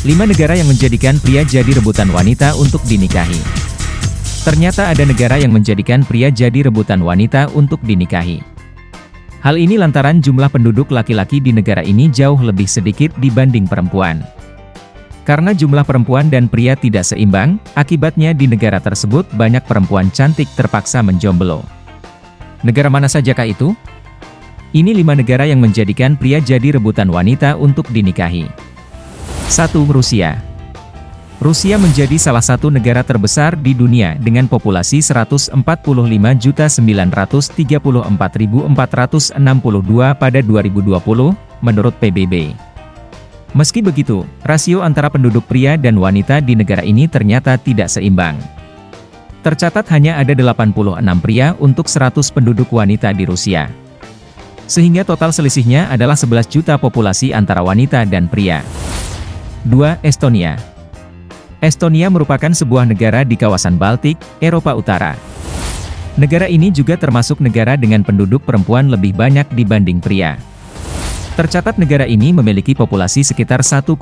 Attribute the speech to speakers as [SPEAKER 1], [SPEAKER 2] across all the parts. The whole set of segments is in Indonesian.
[SPEAKER 1] 5 negara yang menjadikan pria jadi rebutan wanita untuk dinikahi. Ternyata ada negara yang menjadikan pria jadi rebutan wanita untuk dinikahi. Hal ini lantaran jumlah penduduk laki-laki di negara ini jauh lebih sedikit dibanding perempuan. Karena jumlah perempuan dan pria tidak seimbang, akibatnya di negara tersebut banyak perempuan cantik terpaksa menjomblo. Negara mana sajakah itu? Ini 5 negara yang menjadikan pria jadi rebutan wanita untuk dinikahi. 1. Rusia. Rusia menjadi salah satu negara terbesar di dunia dengan populasi 145.934.462 pada 2020, menurut PBB. Meski begitu, rasio antara penduduk pria dan wanita di negara ini ternyata tidak seimbang. Tercatat hanya ada 86 pria untuk 100 penduduk wanita di Rusia. Sehingga total selisihnya adalah 11 juta populasi antara wanita dan pria. 2. Estonia. Estonia merupakan sebuah negara di kawasan Baltik, Eropa Utara. Negara ini juga termasuk negara dengan penduduk perempuan lebih banyak dibanding pria. Tercatat negara ini memiliki populasi sekitar 1,3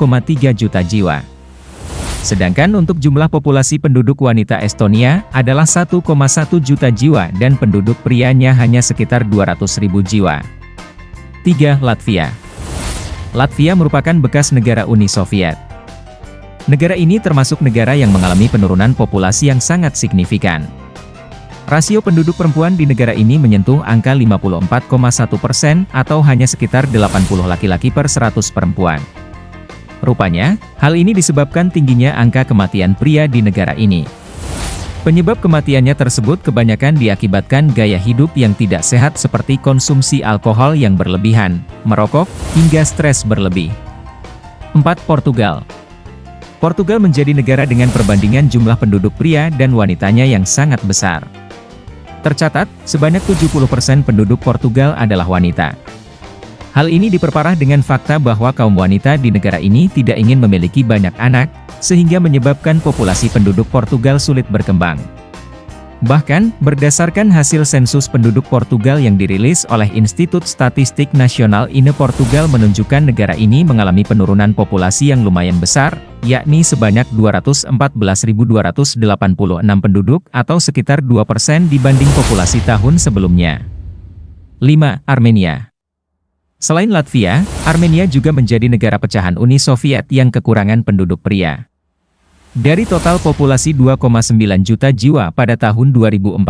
[SPEAKER 1] juta jiwa. Sedangkan untuk jumlah populasi penduduk wanita Estonia adalah 1,1 juta jiwa dan penduduk prianya hanya sekitar 200.000 jiwa. 3. Latvia. Latvia merupakan bekas negara Uni Soviet. Negara ini termasuk negara yang mengalami penurunan populasi yang sangat signifikan. Rasio penduduk perempuan di negara ini menyentuh angka 54,1% atau hanya sekitar 80 laki-laki per 100 perempuan. Rupanya, hal ini disebabkan tingginya angka kematian pria di negara ini. Penyebab kematiannya tersebut kebanyakan diakibatkan gaya hidup yang tidak sehat seperti konsumsi alkohol yang berlebihan, merokok, hingga stres berlebih. 4. Portugal. Portugal menjadi negara dengan perbandingan jumlah penduduk pria dan wanitanya yang sangat besar. Tercatat, sebanyak 70% penduduk Portugal adalah wanita. Hal ini diperparah dengan fakta bahwa kaum wanita di negara ini tidak ingin memiliki banyak anak, sehingga menyebabkan populasi penduduk Portugal sulit berkembang. Bahkan, berdasarkan hasil sensus penduduk Portugal yang dirilis oleh Institut Statistik Nasional INE, Portugal menunjukkan negara ini mengalami penurunan populasi yang lumayan besar, yakni sebanyak 214.286 penduduk atau sekitar 2% dibanding populasi tahun sebelumnya. 5. Armenia. Selain Latvia, Armenia juga menjadi negara pecahan Uni Soviet yang kekurangan penduduk pria. Dari total populasi 2,9 juta jiwa pada tahun 2014,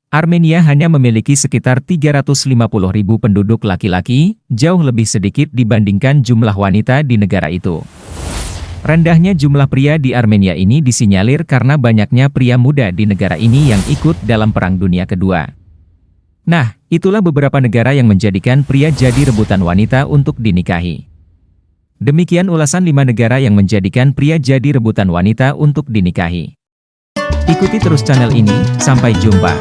[SPEAKER 1] Armenia hanya memiliki sekitar 350.000 penduduk laki-laki, jauh lebih sedikit dibandingkan jumlah wanita di negara itu. Rendahnya jumlah pria di Armenia ini disinyalir karena banyaknya pria muda di negara ini yang ikut dalam Perang Dunia Kedua. Nah, itulah beberapa negara yang menjadikan pria jadi rebutan wanita untuk dinikahi. Demikian ulasan 5 negara yang menjadikan pria jadi rebutan wanita untuk dinikahi. Ikuti terus channel ini, sampai jumpa.